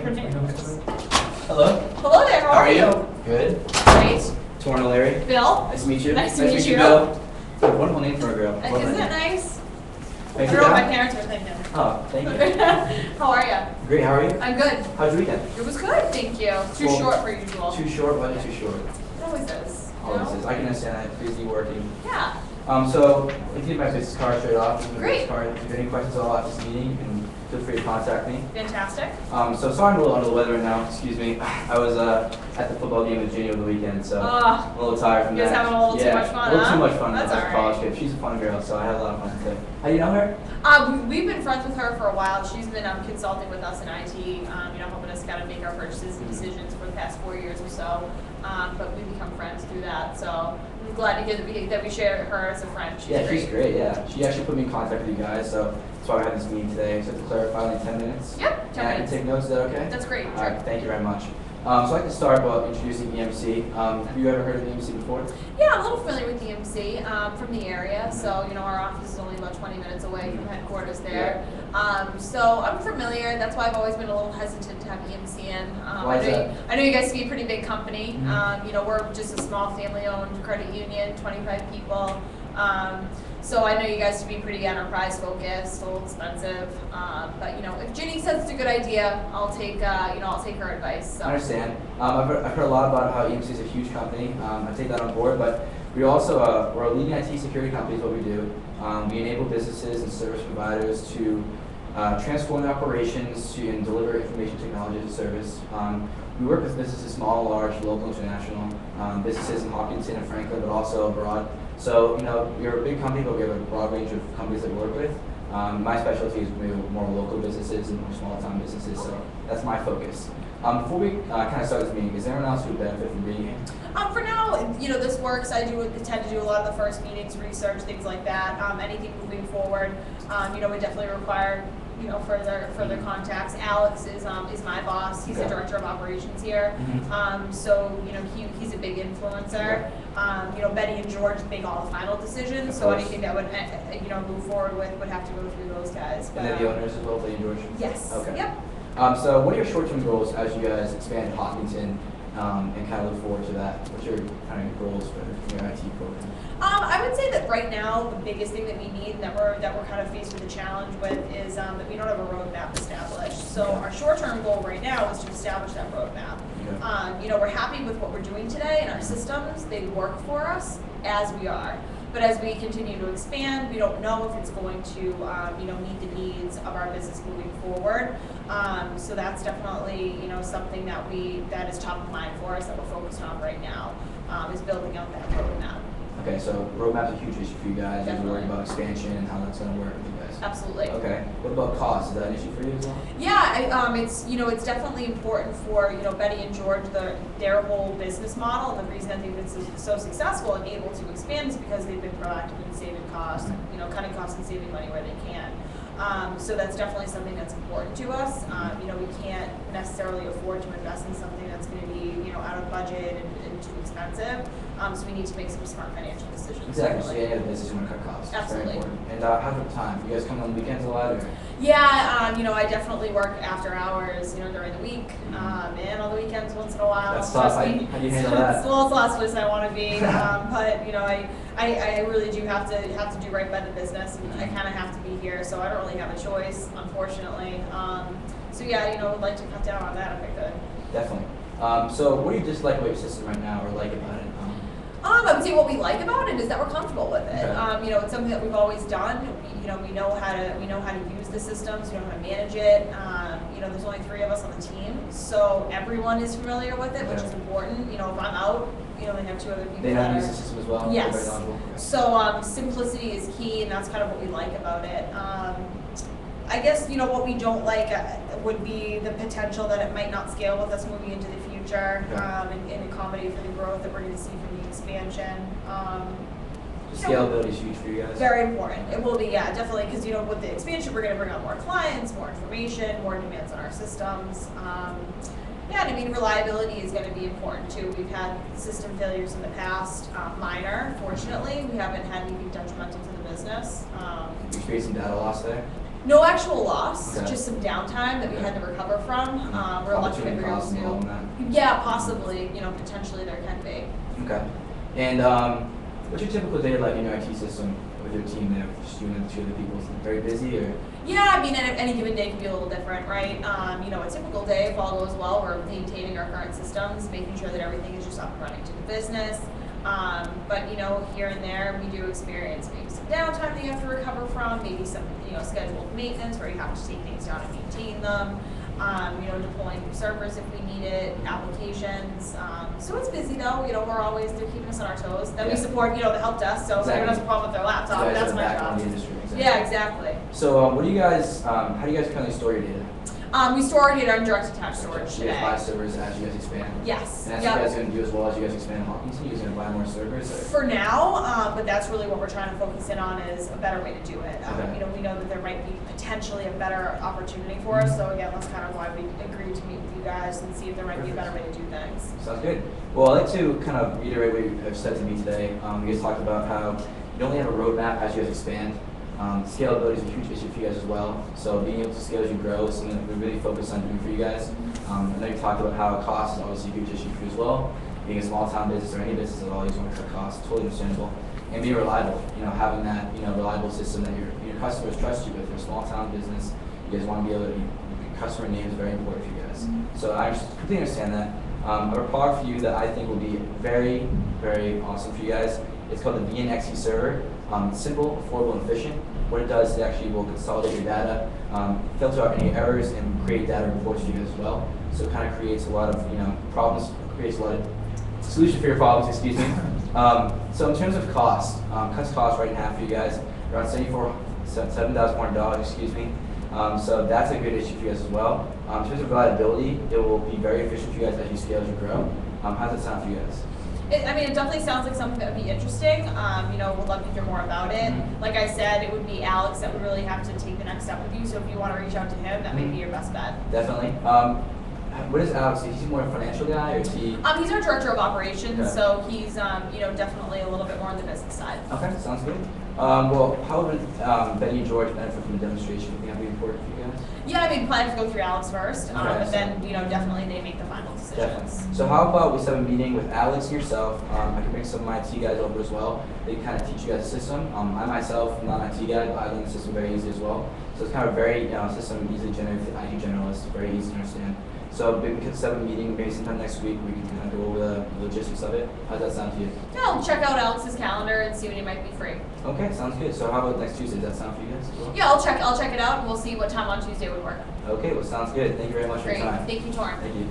Hello. Hello there, how are you? Good. Great. Toren O'Leary. Bill? Nice to meet you. Nice to meet you. Bill. Wonderful name for a girl. Isn't that nice? I Thank don't you. know what my parents were thinking. Oh, thank you. How are you? Great, how are you? I'm good. How's your weekend? It was good, thank you. Too Cool. short per usual. Too short? Why is it too short? It always is. you Always know? is. I can understand that. Busy working. Yeah. So, if you need my business card straight off, this is my Great. business card. If you have any questions at all after this meeting, you can feel free to contact me. Fantastic. So sorry I'm a little under the weather right now, excuse me. I was at the football game with Ginny over the weekend, so I'm a little tired from You guys that. having a little too much fun, a little huh? too much fun. That's That's all college right. kid. She's a fun girl, so I had a lot of fun today. How do you know her? We've been friends with her for a while. She's been consulting with us in IT, helping us kind of make our purchases and decisions for the past 4 years or so. But we've become friends through that, so I'm glad to hear that we share her as a friend. She's great, yeah. She actually put me in contact with you guys, so that's why we had this meeting today. So to clarify, only 10 minutes. Yep, 10 and minutes. I can take notes, is that okay? That's great. All right, thank you very much. So I'd like to start by introducing EMC. Have you ever heard of EMC before? Yeah, I'm a little familiar with EMC from the area. So, our office is only about 20 minutes away from headquarters there. So I'm familiar. That's why I've always been a little hesitant to have EMC in. Why is that? I know you guys to be a pretty big company. We're just a small family-owned credit union, 25 people. So I know you guys to be pretty enterprise focused, a little expensive. But if Ginny says it's a good idea, I'll take her advice. So. I understand. I've heard a lot about how EMC is a huge company. I take that on board, but we also we're a leading IT security company is what we do. We enable businesses and service providers to transform their operations and deliver information technology as a service. We work with businesses, small, large, local, international, businesses in Hopkinton and Franklin, but also abroad. So, we're a big company, but we have a broad range of companies that we work with. My specialty is maybe more local businesses and more small-time businesses, so that's my focus. Before we kind of start this meeting, is there anyone else who would benefit from being here? For now, this works. I tend to do a lot of the first meetings, research, things like that. Anything moving forward, we definitely require further contacts. Alex is my boss. He's the director of operations here. So he's a big influencer. Betty and George make all the final decisions. So anything that would move forward with would have to go through those guys. And then the owners as well, Betty and George? Yes. Okay. Yep. So what are your short-term goals as you guys expand Hopkinton and kind of look forward to that? What's your kind of goals for your IT program? I would say that right now the biggest thing that we need and that we're kind of faced with a challenge with is that we don't have a roadmap established. So our short-term goal right now is to establish that roadmap. Okay. We're happy with what we're doing today and our systems. They work for us as we are. But as we continue to expand, we don't know if it's going to meet the needs of our business moving forward. So that's definitely something that is top of mind for us that we're focused on right now is building out that roadmap. Okay, so roadmap's a huge issue for you guys. Definitely. You're worried about expansion and how that's going to work with you guys. Absolutely. Okay. What about cost? Is that an issue for you as well? Yeah, it's definitely important for Betty and George their whole business model, and the reason that they've been so successful and able to expand is because they've been proactive in saving costs, cutting costs and saving money where they can. So that's definitely something that's important to us. We can't necessarily afford to invest in something that's going to be out of budget and too expensive. So we need to make some smart financial decisions. Exactly. So yeah, the business you want to cut costs. Absolutely. Very important. And how's your time? You guys come on the weekends a lot, or? Yeah, I definitely work after hours, during the week, and on the weekends once in a while. That's tough. How do you handle that? It's the last place I want to be, but I really do have to do right by the business, and I kind of have to be here, so I don't really have a choice, unfortunately. So yeah, would like to cut down on that if I could. Definitely. So what do you dislike about your system right now, or like about it? I would say what we like about it is that we're comfortable with it. Okay. It's something that we've always done. We know how to use the systems. We know how to manage it. There's only 3 of us on the team, so everyone is familiar with it, which is important. If I'm out, they have 2 other people. They know how to use the system as well. Yes. Very knowledgeable. So simplicity is key, and that's kind of what we like about it. I guess what we don't like would be the potential that it might not scale with us moving into the future, and accommodate for the growth that we're going to see from the expansion. Scalability is huge for you guys. Very important. It will be, yeah, definitely, because with the expansion, we're going to bring on more clients, more information, more demands on our systems. Yeah, and reliability is going to be important too. We've had system failures in the past, minor, fortunately. We haven't had anything detrimental to the business. You experienced some data loss there? No actual loss, Okay. just some downtime that we had to recover from. We're lucky that we were able Costs involved in to. that. Yeah, possibly. You know, potentially there can be. Okay. And what's your typical day like in your IT system with your team there? Just you and two other people. Is it very busy or? Yeah, I mean, any given day can be a little different, right? You know, a typical day, if all goes well, we're maintaining our current systems, making sure that everything is just up and running to the business. But you know, here and there, we do experience maybe some downtime that you have to recover from, maybe some, you know, scheduled maintenance where you have to take things down and maintain them. You know, deploying new servers if we need it, applications. So it's busy though. You know, they're keeping us on our toes. Then we support, you know, the help desk. So if anyone has a problem with their laptop, You guys that's are my back on job. the industry. Exactly. Yeah, exactly. So what do you guys? How do you guys currently store your data? We store our data in direct attached storage You guys today. buy servers as you guys expand. Yes. And that's Yep. what you guys going to do as well as you guys expand Hawkinson. You guys going to buy more servers? Or? For now, but that's really what we're trying to focus in on is a better way to do it. Okay. You know, we know that there might be potentially a better opportunity for us. So again, that's kind of why we agreed to meet with you guys and see if there might be a better way to do things. Sounds good. Well, I'd like to kind of reiterate what you have said to me today. You guys talked about how you only have a roadmap as you guys expand. Scalability is a huge issue for you guys as well. So being able to scale as you grow is something that we really focus on doing for you guys. I know you talked about how cost is obviously a huge issue for you as well. Being a small town business or any business at all, you just want to cut costs, totally understandable. And being reliable, you know, having that, you know, reliable system that your customers trust you with. You're a small town business, you guys want to be able to, your customer name is very important for you guys. So I completely understand that. I have a product for you that I think will be very, very awesome for you guys. It's called the VNXE server. Simple, affordable, and efficient. What it does is it actually will consolidate your data, filter out any errors, and create data reports for you guys as well. So it kind of creates a lot of, you know, problems, creates a lot of solution for your problems, excuse me. So in terms of cost, cuts cost right in half for you guys, around $7,400, excuse me. So that's a good issue for you guys as well. In terms of reliability, it will be very efficient for you guys as you scale, as you grow. How does that sound for you guys? I mean, it definitely sounds like something that would be interesting. You know, we'd love to hear more about it. Like I said, it would be Alex that would really have to take the next step with you. So if you want to reach out to him, that may be your best bet. Definitely. What is Alex? Is he more a financial guy, or is he? He's our director of operations, Okay. so he's you know, definitely a little bit more on the business side. Okay, sounds good. Well, how would Benny and George benefit from the demonstration? Do you think that'd be important for you guys? Yeah, I mean, plan to go through Alex first, Okay, but so- then you know, definitely they make the final Definitely. decisions. So how about we set a meeting with Alex and yourself? I can bring some of my IT guys over as well. They can kind of teach you guys the system. I myself am not an IT guy, but I learned the system very easy as well. So it's kind of very system easily generated for IT generalists, very easy to understand. So we can set a meeting maybe sometime next week. We can kind of go over the logistics of it. How does that sound to you? Yeah, I'll check out Alex's calendar and see when he might be free. Okay, sounds good. So how about next Tuesday? Does that sound for you guys as well? Yeah, I'll check it out and we'll see what time on Tuesday would work. Okay, well sounds good. Thank you very much for Great. your time. Thank you, Toren. Thank you.